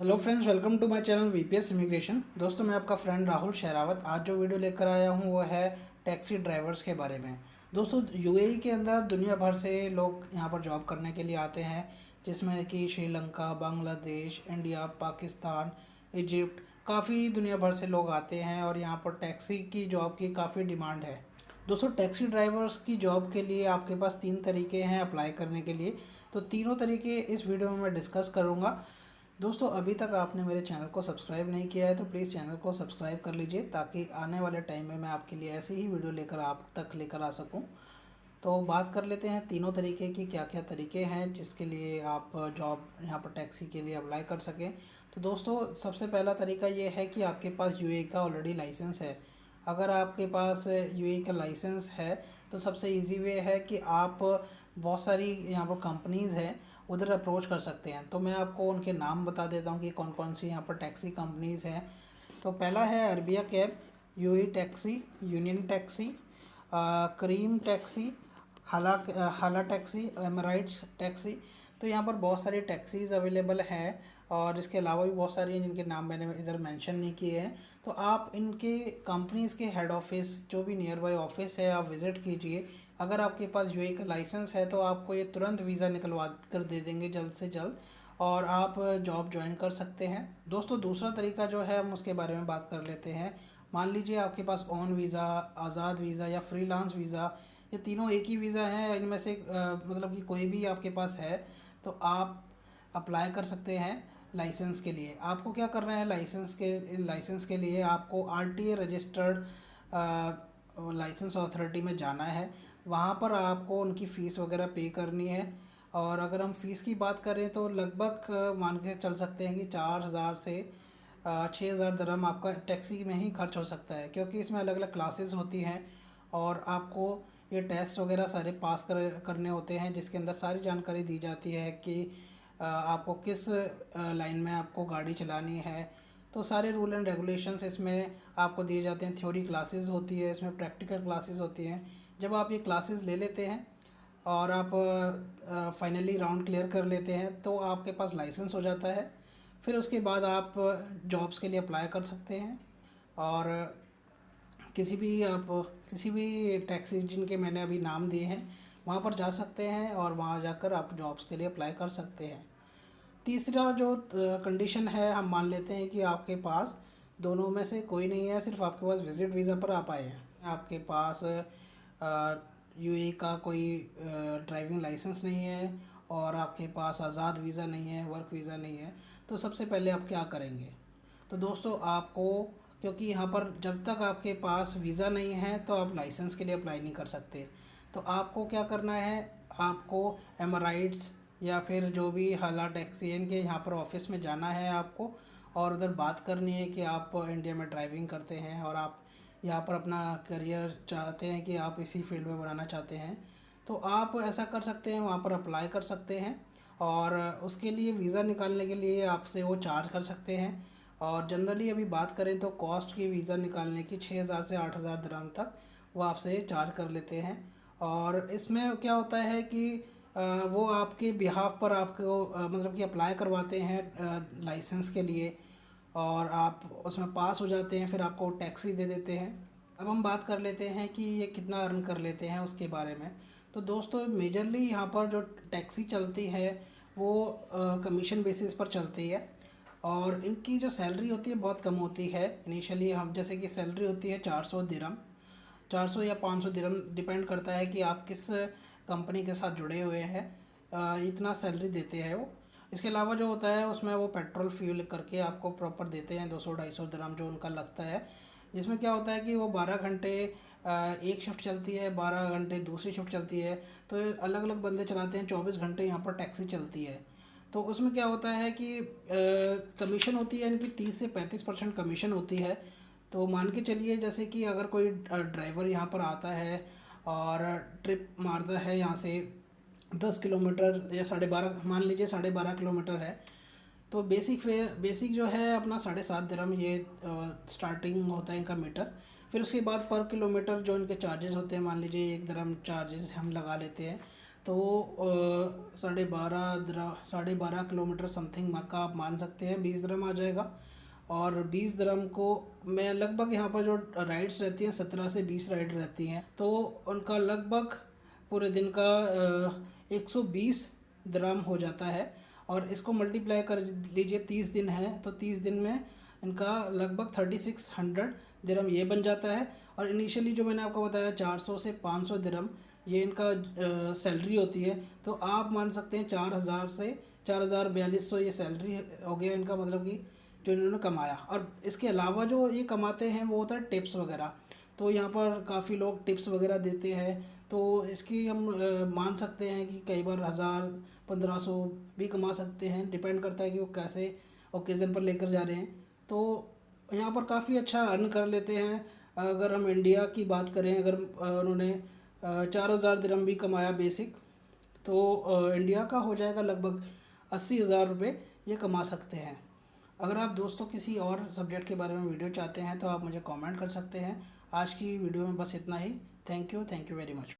Hello friends, welcome to my channel VPS immigration. दोस्तों, मैं आपका फ्रेंड राहुल शेरावत आज जो वीडियो लेकर आया हूं वो है टैक्सी ड्राइवर्स के बारे में। दोस्तों, यूएई के अंदर दुनिया भर से लोग यहां पर जॉब करने के लिए आते हैं, जिसमें कि श्रीलंका, बांग्लादेश, इंडिया, पाकिस्तान, इजिप्ट, काफ़ी दुनिया भर से लोग आते हैं और यहाँ पर टैक्सी की जॉब की काफ़ी डिमांड है। दोस्तों, टैक्सी ड्राइवर्स की जॉब के लिए आपके पास 3 तरीके हैं अप्लाई करने के लिए। तो तीनों तरीके इस वीडियो में मैं डिस्कस करूँगा। दोस्तों, अभी तक आपने मेरे चैनल को सब्सक्राइब नहीं किया है तो प्लीज़ चैनल को सब्सक्राइब कर लीजिए, ताकि आने वाले टाइम में मैं आपके लिए ऐसी ही वीडियो लेकर आप तक लेकर आ सकूं। तो बात कर लेते हैं तीनों तरीके की, क्या क्या तरीके हैं जिसके लिए आप जॉब यहाँ पर टैक्सी के लिए अप्लाई कर सकें। तो दोस्तों, सबसे पहला तरीका ये है कि आपके पास यूएई का ऑलरेडी लाइसेंस है। अगर आपके पास यूएई का लाइसेंस है तो सबसे इजी वे है कि आप बहुत सारी यहाँ पर कंपनीज़ हैं, उधर अप्रोच कर सकते हैं। तो मैं आपको उनके नाम बता देता हूँ कि कौन कौन सी यहाँ पर टैक्सी कंपनीज़ हैं। तो पहला है Arabia cab, UAE taxi, union taxi, Careem taxi, Hala taxi, Emirates taxi. तो यहाँ पर बहुत सारी टैक्सीज़ अवेलेबल हैं और इसके अलावा भी बहुत सारी हैं जिनके नाम मैंने इधर मेंशन नहीं किए हैं। तो आप इनके कंपनीज़ के हेड ऑफिस, जो भी नियर बाय ऑफिस है, आप विज़िट कीजिए। अगर आपके पास यूएई का लाइसेंस है तो आपको ये तुरंत वीज़ा निकलवा कर दे देंगे जल्द से जल्द, और आप जॉब ज्वाइन कर सकते हैं। दोस्तों, दूसरा तरीका जो है हम उसके बारे में बात कर लेते हैं। मान लीजिए आपके pass on visa, Azad visa या फ्रीलांस वीज़ा, ये तीनों एक ही वीज़ा हैं। इनमें से मतलब कि कोई भी आपके पास है तो आप अप्लाई कर सकते हैं लाइसेंस के लिए। आपको क्या करना है, लाइसेंस के लिए आपको आरटीए रजिस्टर्ड लाइसेंस अथॉरिटी में जाना है। वहाँ पर आपको उनकी फ़ीस वगैरह पे करनी है। और अगर हम फ़ीस की बात करें तो लगभग मान के चल सकते हैं कि 4,000 से 6,000 दरम आपका टैक्सी में ही खर्च हो सकता है, क्योंकि इसमें अलग अलग क्लासेस होती हैं और आपको ये टेस्ट वगैरह सारे पास करने होते हैं, जिसके अंदर सारी जानकारी दी जाती है कि आपको किस लाइन में आपको गाड़ी चलानी है। तो सारे रूल एंड रेगुलेशंस इसमें आपको दिए जाते हैं। थ्योरी क्लासेस होती है, इसमें प्रैक्टिकल क्लासेस होती हैं। जब आप ये क्लासेस ले लेते हैं और आप फाइनली राउंड क्लियर कर लेते हैं तो आपके पास लाइसेंस हो जाता है। फिर उसके बाद आप जॉब्स के लिए अप्लाई कर सकते हैं और किसी भी टैक्सी जिनके मैंने अभी नाम दिए हैं वहाँ पर जा सकते हैं और वहाँ जाकर आप जॉब्स के लिए अप्लाई कर सकते हैं। तीसरा जो कंडीशन है, हम मान लेते हैं कि आपके पास दोनों में से कोई नहीं है, सिर्फ आपके पास विजिट वीज़ा पर आप आए हैं। आपके पास यूएई का कोई ड्राइविंग लाइसेंस नहीं है और आपके पास आज़ाद वीज़ा नहीं है, वर्क वीज़ा नहीं है। तो सबसे पहले आप क्या करेंगे? तो दोस्तों, आपको, क्योंकि यहाँ पर जब तक आपके पास वीज़ा नहीं है तो आप लाइसेंस के लिए अप्लाई नहीं कर सकते। तो आपको क्या करना है, आपको एमराइट्स या फिर जो भी हाला टैक्सी है इनके यहाँ पर ऑफिस में जाना है आपको, और उधर बात करनी है कि आप इंडिया में ड्राइविंग करते हैं और आप यहाँ पर अपना करियर चाहते हैं कि आप इसी फील्ड में बनाना चाहते हैं। तो आप ऐसा कर सकते हैं, वहाँ पर अप्लाई कर सकते हैं और उसके लिए वीज़ा निकालने के लिए आपसे वो चार्ज कर सकते हैं। और जनरली अभी बात करें तो कॉस्ट की वीज़ा निकालने की 6,000 से 8,000 दिरहम तक वो आपसे चार्ज कर लेते हैं। और इसमें क्या होता है कि वो आपके बिहाफ पर आपको मतलब कि अप्लाई करवाते हैं लाइसेंस के लिए, और आप उसमें पास हो जाते हैं, फिर आपको टैक्सी दे देते हैं। अब हम बात कर लेते हैं कि ये कितना अर्न कर लेते हैं उसके बारे में। तो दोस्तों, मेजरली यहाँ पर जो टैक्सी चलती है वो कमीशन बेसिस पर चलती है और इनकी जो सैलरी होती है बहुत कम होती है। इनिशियली हम जैसे कि सैलरी होती है 400 दिरहम, 400 या 500 दिरहम, डिपेंड करता है कि आप किस कंपनी के साथ जुड़े हुए हैं। इतना सैलरी देते हैं वो। इसके अलावा जो होता है उसमें वो पेट्रोल फ्यूल करके आपको प्रॉपर देते हैं 200-250 दिरहम जो उनका लगता है। जिसमें क्या होता है कि वो 12 घंटे एक शिफ्ट चलती है, 12 घंटे दूसरी शिफ्ट चलती है। तो अलग अलग बंदे चलाते हैं, 24 घंटे यहाँ पर टैक्सी चलती है। तो उसमें क्या होता है कि कमीशन होती है इनकी 30 से 35% कमीशन होती है। तो मान के चलिए जैसे कि अगर कोई ड्राइवर यहाँ पर आता है और ट्रिप मारता है यहाँ से 10 किलोमीटर या 12.5, मान लीजिए 12.5 किलोमीटर है, तो बेसिक जो है अपना 7.5 दिरहम ये स्टार्टिंग होता है इनका मीटर। फिर उसके बाद पर किलोमीटर जो इनके चार्जेस होते हैं, मान लीजिए 1 दिरहम चार्जेस हम लगा लेते हैं, तो 12.5 किलोमीटर समथिंग का आप मान सकते हैं 20 दिरहम आ जाएगा। और 20 दिरहम को मैं लगभग यहाँ पर जो राइड्स रहती हैं 17 से 20 राइड रहती हैं, तो उनका लगभग पूरे दिन का 120 दिरहम हो जाता है। और इसको मल्टीप्लाई कर लीजिए, 30 दिन है तो 30 दिन में इनका लगभग 3600 दिरहम ये बन जाता है। और इनिशियली जो मैंने आपको बताया 400 से 500 दिरहम ये इनका सैलरी होती है, तो आप मान सकते हैं 4000 से 4400 ये सैलरी हो गया इनका, मतलब कि जो इन्होंने कमाया। और इसके अलावा जो ये कमाते हैं वो होता है टिप्स वगैरह, तो यहाँ पर काफ़ी लोग टिप्स वगैरह देते हैं, तो इसकी हम मान सकते हैं कि कई बार 1000-1500 भी कमा सकते हैं, डिपेंड करता है कि वो कैसे ओकेज़न पर लेकर जा रहे हैं। तो यहाँ पर काफ़ी अच्छा अर्न कर लेते हैं। अगर हम इंडिया की बात करें, अगर उन्होंने 4000 दिरहम भी कमाया बेसिक, तो इंडिया का हो जाएगा लगभग 80,000 रुपये ये कमा सकते हैं। अगर आप दोस्तों किसी और सब्जेक्ट के बारे में वीडियो चाहते हैं तो आप मुझे कमेंट कर सकते हैं। आज की वीडियो में बस इतना ही। Thank you very much.